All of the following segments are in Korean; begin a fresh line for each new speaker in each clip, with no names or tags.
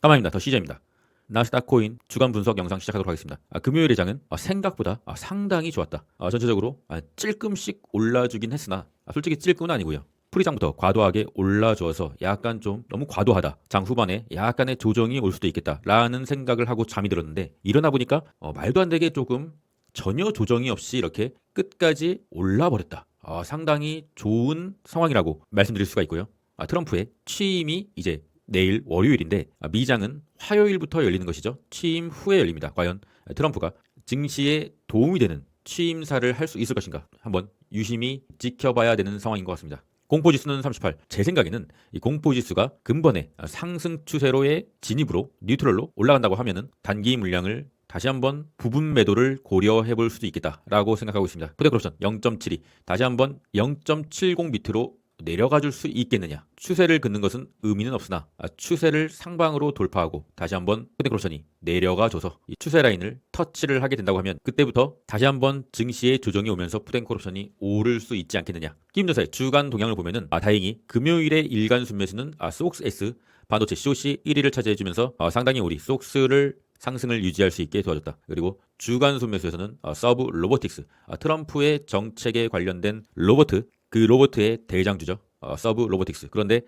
까마입니다. 더 CJ입니다. 나스닥 코인 주간 분석 영상 시작하도록 하겠습니다. 금요일 예장은 생각보다 상당히 좋았다. 전체적으로 찔끔씩 올라주긴 했으나 솔직히 찔끔은 아니고요. 풀이장부터 과도하게 올라줘서 약간 좀 너무 과도하다. 장 후반에 약간의 조정이 올 수도 있겠다라는 생각을 하고 잠이 들었는데 일어나 보니까 말도 안 되게 조금 전혀 조정이 없이 이렇게 끝까지 올라버렸다. 상당히 좋은 상황이라고 말씀드릴 수가 있고요. 트럼프의 취임이 이제 내일 월요일인데 미장은 화요일부터 열리는 것이죠. 취임 후에 열립니다. 과연 트럼프가 증시에 도움이 되는 취임사를 할 수 있을 것인가 한번 유심히 지켜봐야 되는 상황인 것 같습니다. 공포지수는 38. 제 생각에는 이 공포지수가 근본의 상승 추세로의 진입으로 뉴트럴로 올라간다고 하면은 단기 물량을 다시 한번 부분 매도를 고려해 볼 수도 있겠다라고 생각하고 있습니다. 푸드크옵션 0.72 다시 한번 0.70 밑으로 내려가 줄 수 있겠느냐. 추세를 긋는 것은 의미는 없으나 추세를 상방으로 돌파하고 다시 한번 푸드크옵션이 내려가줘서 이 추세 라인을 터치를 하게 된다고 하면 그때부터 다시 한번 증시의 조정이 오면서 푸드크옵션이 오를 수 있지 않겠느냐. 김전사의 주간 동향을 보면은 다행히 금요일의 일간 순매수는 소옥스 반도체 COC 1위를 차지해주면서 상당히 우리 소옥스를 상승을 유지할 수 있게 도와줬다. 그리고 주간 순매수에서는 서브 로보틱스 트럼프의 정책에 관련된 로보트 그 로보트의 대장주죠. 서브 로보틱스. 그런데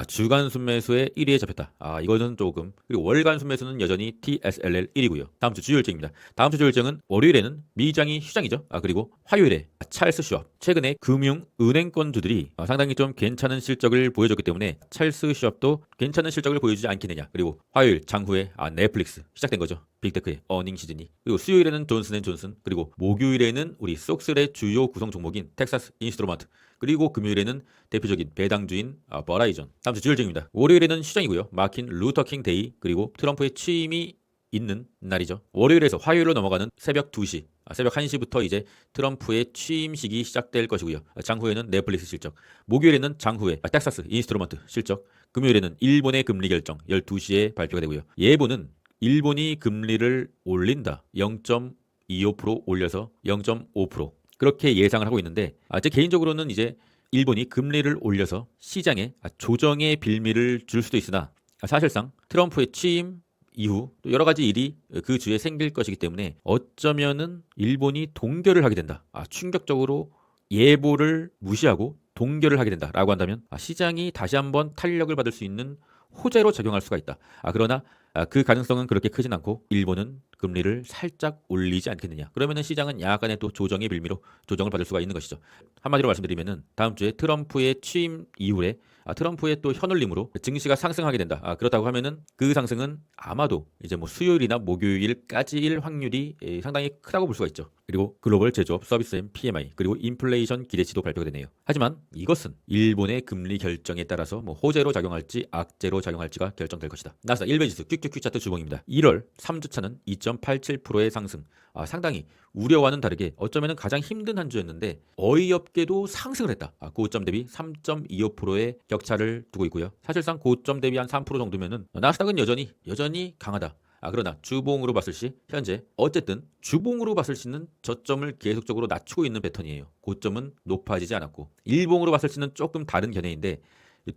주간 순매수에 1위에 잡혔다. 이거는 조금. 그리고 월간 순매수는 여전히 TSLL 1위고요. 다음 주 주요 일정입니다. 다음 주 주요 일정은 월요일에는 미장이 휴장이죠. 그리고 화요일에 찰스 슈왑. 최근에 금융 은행권주들이 상당히 좀 괜찮은 실적을 보여줬기 때문에 찰스 슈왑도 괜찮은 실적을 보여주지 않겠느냐. 그리고 화요일 장후에 넷플릭스 시작된 거죠. 빅테크의 어닝 시즌이. 그리고 수요일에는 존슨앤존슨. 그리고 목요일에는 우리 속슬의 주요 구성 종목인 텍사스 인스트루먼트. 그리고 금요일에는 대표적인 배당주인 버라이전. 다음 주 주일정입니다. 월요일에는 휴장이고요. 마틴 루터킹 데이 그리고 트럼프의 취임이 있는 날이죠. 월요일에서 화요일로 넘어가는 새벽 2시, 새벽 1시부터 이제 트럼프의 취임식이 시작될 것이고요. 장후에는 넷플릭스 실적, 목요일에는 장후에 텍사스 인스트루먼트 실적, 금요일에는 일본의 금리 결정 12시에 발표가 되고요. 예보는 일본이 금리를 올린다. 0.25% 올려서 0.5% 그렇게 예상을 하고 있는데 제 개인적으로는 이제 일본이 금리를 올려서 시장에 조정의 빌미를 줄 수도 있으나 사실상 트럼프의 취임 이후 또 여러 가지 일이 그 주에 생길 것이기 때문에 어쩌면은 일본이 동결을 하게 된다. 충격적으로 예보를 무시하고 동결을 하게 된다라고 한다면 시장이 다시 한번 탄력을 받을 수 있는 호재로 작용할 수가 있다. 그러나 그 가능성은 그렇게 크진 않고 일본은 금리를 살짝 올리지 않겠느냐. 그러면은 시장은 약간의 또 조정의 빌미로 조정을 받을 수가 있는 것이죠. 한마디로 말씀드리면은 다음 주에 트럼프의 취임 이후에 트럼프의 또 현올림으로 증시가 상승하게 된다. 그렇다고 하면은 그 상승은 아마도 이제 뭐 수요일이나 목요일까지일 확률이 상당히 크다고 볼 수가 있죠. 그리고 글로벌 제조업 서비스엠 PMI 그리고 인플레이션 기대치도 발표가 되네요. 하지만 이것은 일본의 금리 결정에 따라서 뭐 호재로 작용할지 악재로 작용할지가 결정될 것이다. 나스닥 1배 지수 퀵퀵퀵 차트 주봉입니다. 1월 3주차는 2.87%의 상승. 상당히 우려와는 다르게 어쩌면 가장 힘든 한 주였는데 어이없게도 상승을 했다. 고점 대비 3.25%의 격차를 두고 있고요. 사실상 고점 대비 한 3% 정도면은 나스닥은 여전히 강하다. 그러나 주봉으로 봤을 시 현재 어쨌든 주봉으로 봤을 시는 저점을 계속적으로 낮추고 있는 패턴이에요. 고점은 높아지지 않았고 일봉으로 봤을 시는 조금 다른 견해인데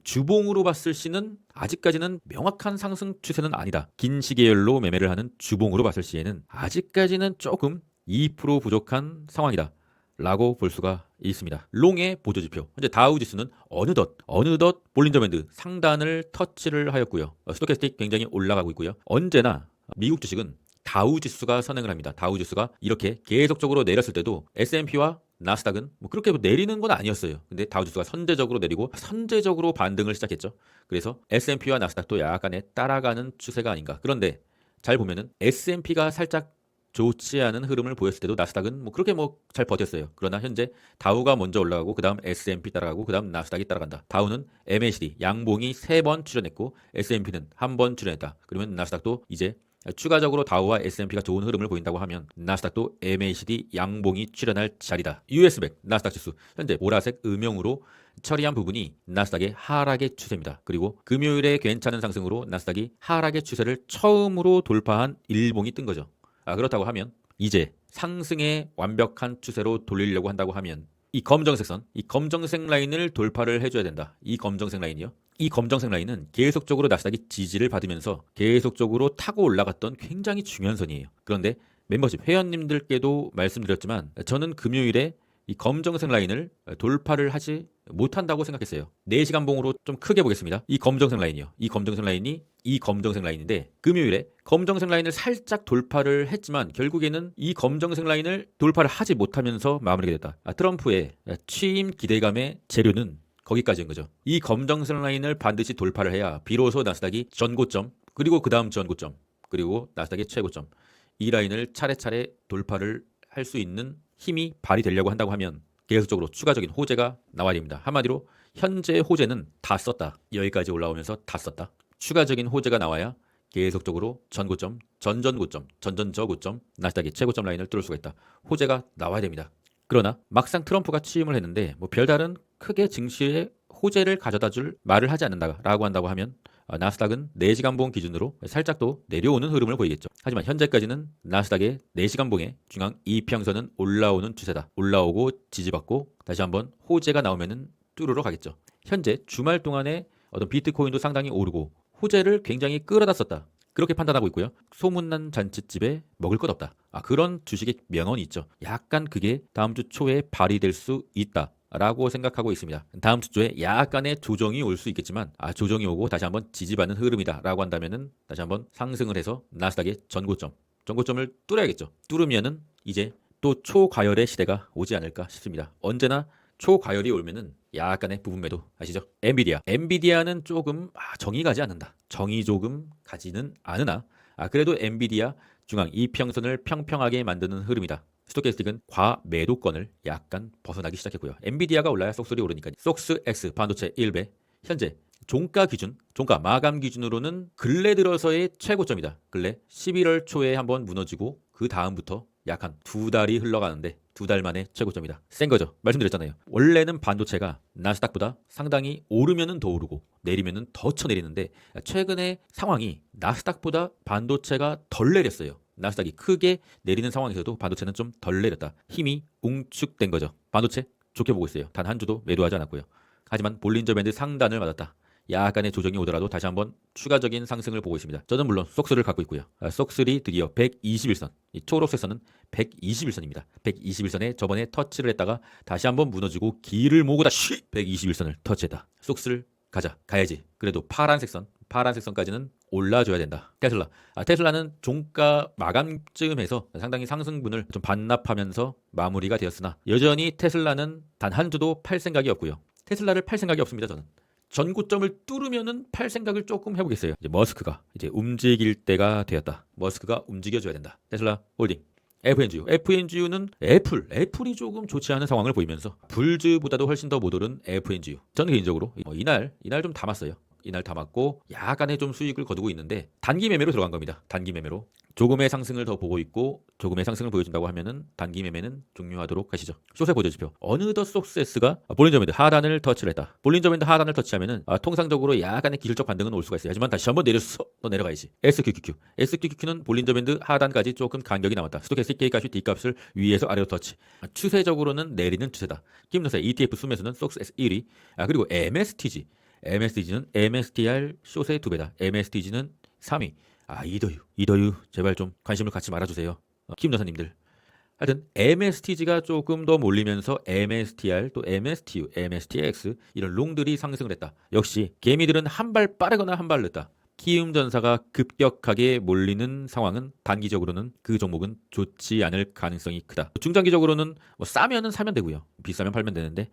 주봉으로 봤을 시는 아직까지는 명확한 상승 추세는 아니다. 긴 시계열로 매매를 하는 주봉으로 봤을 시에는 아직까지는 조금 2% 부족한 상황이다. 라고 볼 수가 있습니다. 롱의 보조지표. 현재 다우지수는 어느덧 볼린저 밴드 상단을 터치를 하였고요. 스토캐스틱 굉장히 올라가고 있고요. 언제나 미국 주식은 다우지수가 선행을 합니다. 다우지수가 이렇게 계속적으로 내렸을 때도 S&P와 나스닥은 뭐 그렇게 내리는 건 아니었어요. 근데 다우지수가 선제적으로 내리고 선제적으로 반등을 시작했죠. 그래서 S&P와 나스닥도 약간의 따라가는 추세가 아닌가. 그런데 잘 보면은 S&P가 살짝 좋지 않은 흐름을 보였을 때도 나스닥은 뭐 그렇게 뭐 잘 버텼어요. 그러나 현재 다우가 먼저 올라가고 그다음 S&P 따라가고 그다음 나스닥이 따라간다. 다우는 MACD 양봉이 3번 출현했고 S&P는 1번 출현했다. 그러면 나스닥도 이제 추가적으로 다우와 S&P가 좋은 흐름을 보인다고 하면 나스닥도 MACD 양봉이 출현할 자리다. US100 나스닥 지수 현재 보라색 음영으로 처리한 부분이 나스닥의 하락의 추세입니다. 그리고 금요일에 괜찮은 상승으로 나스닥이 하락의 추세를 처음으로 돌파한 일봉이 뜬 거죠. 그렇다고 하면 이제 상승의 완벽한 추세로 돌리려고 한다고 하면 이 검정색 라인을 돌파를 해줘야 된다. 이 검정색 라인이요. 이 검정색 라인은 계속적으로 나스닥이 지지를 받으면서 계속적으로 타고 올라갔던 굉장히 중요한 선이에요. 그런데 멤버십 회원님들께도 말씀드렸지만 저는 금요일에 이 검정색 라인을 돌파를 하지 못한다고 생각했어요. 4시간 봉으로 좀 크게 보겠습니다. 이 검정색 라인이요. 이 검정색 라인이 이 검정색 라인인데 금요일에 검정색 라인을 살짝 돌파를 했지만 결국에는 이 검정색 라인을 돌파를 하지 못하면서 마무리가 됐다. 트럼프의 취임 기대감의 재료는 거기까지인 거죠. 이 검정색 라인을 반드시 돌파를 해야 비로소 나스닥이 전고점, 그리고 그 다음 전고점, 그리고 나스닥의 최고점, 이 라인을 차례차례 돌파를 할 수 있는 힘이 발휘되려고 한다고 하면 계속적으로 추가적인 호재가 나와야 됩니다. 한마디로 현재 호재는 다 썼다. 여기까지 올라오면서 다 썼다. 추가적인 호재가 나와야 계속적으로 전고점, 전전고점, 전전저고점, 나스닥의 최고점 라인을 뚫을 수가 있다. 호재가 나와야 됩니다. 그러나 막상 트럼프가 취임을 했는데 뭐 별다른 크게 증시에 호재를 가져다 줄 말을 하지 않는다라고 한다고 하면 나스닥은 4시간 봉 기준으로 살짝 또 내려오는 흐름을 보이겠죠. 하지만 현재까지는 나스닥의 4시간 봉의 중앙 이평선은 올라오는 추세다. 올라오고 지지받고 다시 한번 호재가 나오면은 뚫으러 가겠죠. 현재 주말 동안에 어떤 비트코인도 상당히 오르고 호재를 굉장히 끌어다 썼다. 그렇게 판단하고 있고요. 소문난 잔치집에 먹을 것 없다. 그런 주식의 명언이 있죠. 약간 그게 다음 주 초에 발휘될 수 있다. 라고 생각하고 있습니다. 다음 주 초에 약간의 조정이 올 수 있겠지만 조정이 오고 다시 한번 지지받는 흐름이다 라고 한다면은 다시 한번 상승을 해서 나스닥의 전고점을 뚫어야겠죠. 뚫으면은 이제 또 초과열의 시대가 오지 않을까 싶습니다. 언제나 초과열이 오면은 약간의 부분 매도 아시죠? 엔비디아는 조금 정이 가지 않는다. 정이 조금 가지는 않으나 그래도 엔비디아 중앙 이평선을 평평하게 만드는 흐름이다. 스토캐스틱은 과매도권을 약간 벗어나기 시작했고요. 엔비디아가 올라야 쏙소리 오르니까 속스X 반도체 1배 현재 종가 마감 기준으로는 근래 들어서의 최고점이다. 근래 11월 초에 한번 무너지고 그 다음부터 약 한 2달이 흘러가는데 2달 만에 최고점이다. 센 거죠. 말씀드렸잖아요. 원래는 반도체가 나스닥보다 상당히 오르면은 더 오르고 내리면은 더 쳐내리는데 최근에 상황이 나스닥보다 반도체가 덜 내렸어요. 나스닥이 크게 내리는 상황에서도 반도체는 좀 덜 내렸다. 힘이 웅축된 거죠. 반도체 좋게 보고 있어요. 단 한 주도 매도하지 않았고요. 하지만 볼린저 밴드 상단을 맞았다. 약간의 조정이 오더라도 다시 한번 추가적인 상승을 보고 있습니다. 저는 물론 속스를 갖고 있고요. 속스리 드디어 121선, 이 초록색 선은 121선입니다. 121선에 저번에 터치를 했다가 다시 한번 무너지고 기를 모으고 다시 121선을 터치했다. 속스를 가야지. 그래도 파란색 선까지는 올라줘야 된다. 테슬라는 종가 마감쯤에서 상당히 상승분을 좀 반납하면서 마무리가 되었으나 여전히 테슬라는 단 한 주도 팔 생각이 없고요. 테슬라를 팔 생각이 없습니다. 저는 전고점을 뚫으면은 팔 생각을 조금 해보겠어요. 이제 머스크가 이제 움직일 때가 되었다. 머스크가 움직여줘야 된다. 테슬라 홀딩. FNGU는 애플이 조금 좋지 않은 상황을 보이면서 불즈보다도 훨씬 더 못 오른 FNGU. 저는 개인적으로 이날 좀 담았어요. 이날 담았고 약간의 좀 수익을 거두고 있는데 단기 매매로 들어간 겁니다. 단기 매매로 조금의 상승을 더 보고 있고 조금의 상승을 보여준다고 하면은 단기 매매는 종료하도록 하시죠. 숏의 보조지표 어느덧 속스S가 볼린저 밴드 하단을 터치를 했다. 볼린저 밴드 하단을 터치하면은 통상적으로 약간의 기술적 반등은 올 수가 있어요. 하지만 다시 한번 내렸어. 너 내려가야지. SQQQ는 볼린저 밴드 하단까지 조금 간격이 남았다. 스토캐스틱 K값이 D값을 위에서 아래로 터치. 추세적으로는 내리는 추세다. 김노세 ETF 순매수는 속스S 1위. 그리고 MSTG는 MSTR 숏의 2배다. MSTG는 3위. 이더유 제발 좀 관심을 갖지 말아주세요. 김여사님들. 하여튼 MSTG가 조금 더 몰리면서 MSTR 또 MSTU, MSTX 이런 롱들이 상승을 했다. 역시 개미들은 한 발 빠르거나 한 발 늦다. 키움전사가 급격하게 몰리는 상황은 단기적으로는 그 종목은 좋지 않을 가능성이 크다. 중장기적으로는 싸면은 사면 되고요. 비싸면 팔면 되는데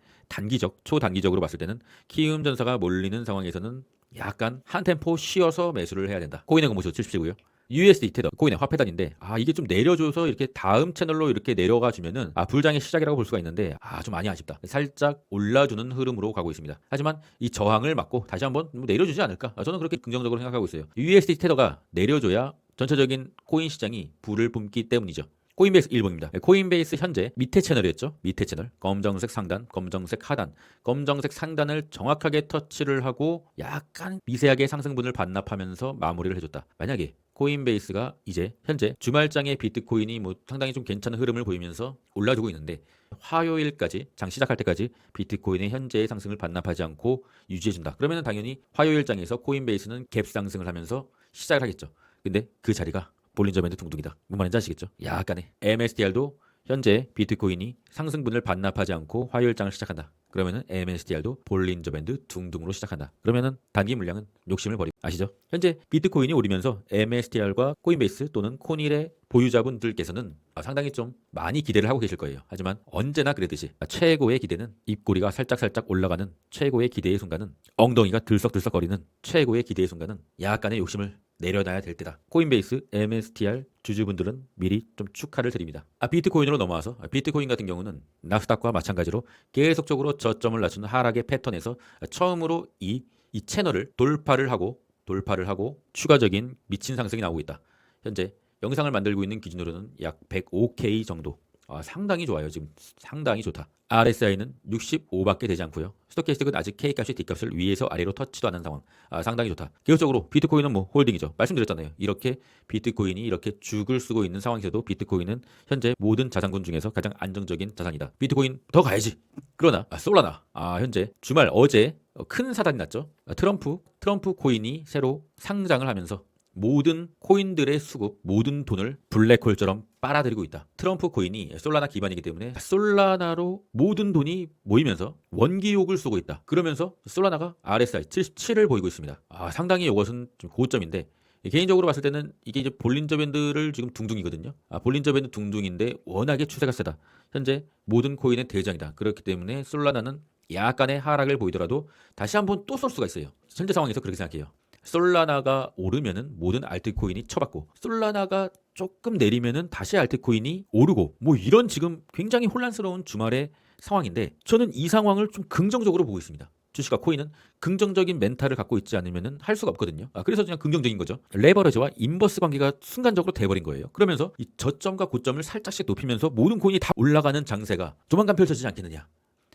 초단기적으로 봤을 때는 키움전사가 몰리는 상황에서는 약간 한 템포 쉬어서 매수를 해야 된다. 코인의 공모수 70이고요. USD 테더 코인의 화폐단인데 이게 좀 내려줘서 이렇게 다음 채널로 이렇게 내려가 주면은 불장의 시작이라고 볼 수가 있는데 좀 많이 아쉽다. 살짝 올라주는 흐름으로 가고 있습니다. 하지만 이 저항을 막고 다시 한번 내려주지 않을까? 저는 그렇게 긍정적으로 생각하고 있어요. USD 테더가 내려줘야 전체적인 코인 시장이 불을 뿜기 때문이죠. 코인베이스 일봉입니다. 코인베이스 현재 밑에 채널이었죠. 밑에 채널 검정색 상단, 검정색 하단, 검정색 상단을 정확하게 터치를 하고 약간 미세하게 상승분을 반납하면서 마무리를 해줬다. 만약에 코인베이스가 이제 현재 주말장에 비트코인이 뭐 상당히 좀 괜찮은 흐름을 보이면서 올라주고 있는데 화요일까지 장 시작할 때까지 비트코인의 현재의 상승을 반납하지 않고 유지해준다. 그러면 당연히 화요일장에서 코인베이스는 갭 상승을 하면서 시작을 하겠죠. 근데 그 자리가 볼린저 밴드 둥둥이다. 무슨 말인지 아시겠죠? 약간의 MSTR도 현재 비트코인이 상승분을 반납하지 않고 화요일장을 시작한다. 그러면은 MSTR도 볼린저 밴드 둥둥으로 시작한다. 그러면은 단기 물량은 욕심을 버리고 아시죠? 현재 비트코인이 오르면서 MSTR과 코인베이스 또는 코닐의 보유자분들께서는 상당히 좀 많이 기대를 하고 계실 거예요. 하지만 언제나 그랬듯이 최고의 기대는 입꼬리가 살짝살짝 올라가는 최고의 기대의 순간은 엉덩이가 들썩들썩거리는 최고의 기대의 순간은 약간의 욕심을 내려놔야 될 때다. 코인베이스, MSTR 주주분들은 미리 좀 축하를 드립니다. 비트코인으로 넘어와서 비트코인 같은 경우는 나스닥과 마찬가지로 계속적으로 저점을 낮추는 하락의 패턴에서 처음으로 이 채널을 돌파를 하고 추가적인 미친 상승이 나오고 있다. 현재 영상을 만들고 있는 기준으로는 약 105K 정도. 상당히 좋아요. 지금 상당히 좋다. RSI는 65밖에 되지 않고요. 스토캐스틱은 아직 K값이 D값을 위에서 아래로 터치도 않는 상황. 상당히 좋다. 기본적으로 비트코인은 뭐 홀딩이죠. 말씀드렸잖아요. 이렇게 비트코인이 이렇게 죽을 쓰고 있는 상황에서도 비트코인은 현재 모든 자산군 중에서 가장 안정적인 자산이다. 비트코인 더 가야지. 그러나 솔라나 현재 주말 어제 큰 사단이 났죠. 트럼프 코인이 새로 상장을 하면서 모든 코인들의 수급, 모든 돈을 블랙홀처럼 빨아들이고 있다. 트럼프 코인이 솔라나 기반이기 때문에 솔라나로 모든 돈이 모이면서 원기욕을 쏘고 있다. 그러면서 솔라나가 RSI 77을 보이고 있습니다. 상당히 이것은 좀 고점인데 개인적으로 봤을 때는 이게 이제 볼린저 밴드를 지금 둥둥이거든요. 볼린저 밴드 둥둥인데 워낙에 추세가 세다. 현재 모든 코인의 대장이다. 그렇기 때문에 솔라나는 약간의 하락을 보이더라도 다시 한번 또 쏠 수가 있어요. 현재 상황에서 그렇게 생각해요. 솔라나가 오르면은 모든 알트코인이 쳐받고 솔라나가 조금 내리면은 다시 알트코인이 오르고 뭐 이런 지금 굉장히 혼란스러운 주말의 상황인데 저는 이 상황을 좀 긍정적으로 보고 있습니다. 주식과 코인은 긍정적인 멘탈을 갖고 있지 않으면은 할 수가 없거든요. 그래서 그냥 긍정적인 거죠. 레버리지와 인버스 관계가 순간적으로 돼버린 거예요. 그러면서 이 저점과 고점을 살짝씩 높이면서 모든 코인이 다 올라가는 장세가 조만간 펼쳐지지 않겠느냐.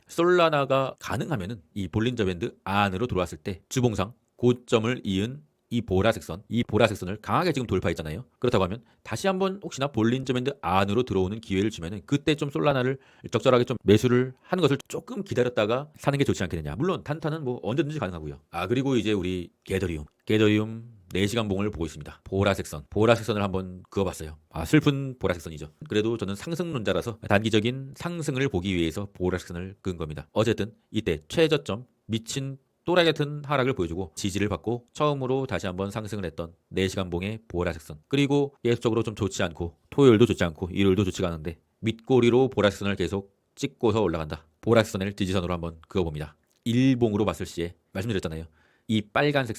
솔라나가 가능하면은 이 볼린저 밴드 안으로 들어왔을 때 주봉상 고점을 이은 이 보라색선을 강하게 지금 돌파했잖아요. 그렇다고 하면 다시 한번 혹시나 볼린저 밴드 안으로 들어오는 기회를 주면은 그때 좀 솔라나를 적절하게 좀 매수를 하는 것을 조금 기다렸다가 사는 게 좋지 않겠느냐. 물론 단타는 뭐 언제든지 가능하고요. 그리고 이제 우리 게더리움 4시간 봉을 보고 있습니다. 보라색선을 한번 그어봤어요. 슬픈 보라색선이죠. 그래도 저는 상승론자라서 단기적인 상승을 보기 위해서 보라색선을 그은 겁니다. 어쨌든 이때 최저점 미친 또라이 같은 하락을 보여주고 지지를 받고 처음으로 다시 한번 상승을 했던 4시간 봉의 보라색선. 그리고 계속적으로 좀 좋지 않고 토요일도 좋지 않고 일요일도 좋지가 않은데 밑꼬리로 보라색선을 계속 찍고서 올라간다. 보라색선을 지지선으로 한번 그어봅니다. 일봉으로 봤을 시에 말씀드렸잖아요. 이 빨간색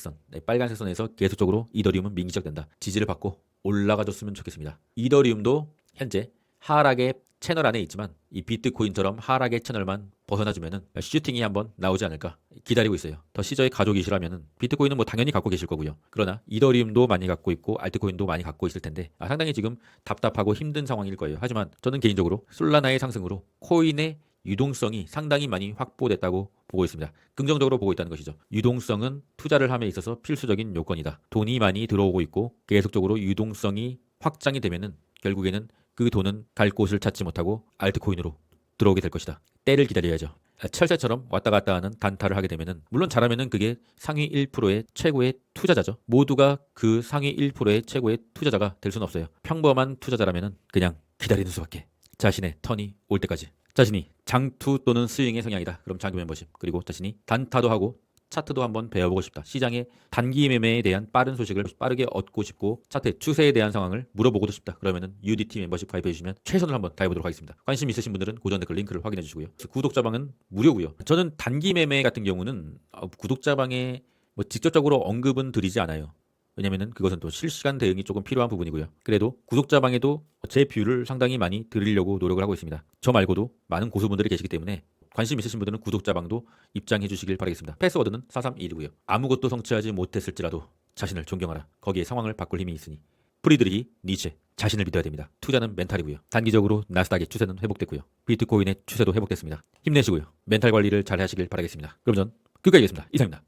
선에서 계속적으로 이더리움은 민기적된다. 지지를 받고 올라가줬으면 좋겠습니다. 이더리움도 현재 하락의 채널 안에 있지만 이 비트코인처럼 하락의 채널만 벗어나주면은 슈팅이 한번 나오지 않을까 기다리고 있어요. 더 시저의 가족이시라면은 비트코인은 뭐 당연히 갖고 계실 거고요. 그러나 이더리움도 많이 갖고 있고 알트코인도 많이 갖고 있을 텐데 상당히 지금 답답하고 힘든 상황일 거예요. 하지만 저는 개인적으로 솔라나의 상승으로 코인의 유동성이 상당히 많이 확보됐다고 보고 있습니다. 긍정적으로 보고 있다는 것이죠. 유동성은 투자를 함에 있어서 필수적인 요건이다. 돈이 많이 들어오고 있고 계속적으로 유동성이 확장이 되면은 결국에는 그 돈은 갈 곳을 찾지 못하고 알트코인으로 들어오게 될 것이다. 때를 기다려야죠. 철새처럼 왔다 갔다 하는 단타를 하게 되면은 물론 잘하면은 그게 상위 1%의 최고의 투자자죠. 모두가 그 상위 1%의 최고의 투자자가 될 수는 없어요. 평범한 투자자라면은 그냥 기다리는 수밖에. 자신의 턴이 올 때까지. 자신이 장투 또는 스윙의 성향이다. 그럼 장기 멤버십. 그리고 자신이 단타도 하고 차트도 한번 배워보고 싶다. 시장의 단기 매매에 대한 빠른 소식을 빠르게 얻고 싶고 차트의 추세에 대한 상황을 물어보고도 싶다. 그러면은 UDT 멤버십 가입해 주시면 최선을 한번 다해보도록 하겠습니다. 관심 있으신 분들은 고정 댓글 링크를 확인해 주시고요. 구독자방은 무료고요. 저는 단기 매매 같은 경우는 구독자방에 뭐 직접적으로 언급은 드리지 않아요. 왜냐면은 그것은 또 실시간 대응이 조금 필요한 부분이고요. 그래도 구독자방에도 제 뷰를 상당히 많이 드리려고 노력을 하고 있습니다. 저 말고도 많은 고수분들이 계시기 때문에 관심 있으신 분들은 구독자방도 입장해 주시길 바라겠습니다. 패스워드는 431이고요. 아무것도 성취하지 못했을지라도 자신을 존경하라. 거기에 상황을 바꿀 힘이 있으니. 프리드리히 니체. 자신을 믿어야 됩니다. 투자는 멘탈이고요. 단기적으로 나스닥의 추세는 회복됐고요. 비트코인의 추세도 회복됐습니다. 힘내시고요. 멘탈 관리를 잘 하시길 바라겠습니다. 그럼 전 끝까지 하겠습니다. 이상입니다.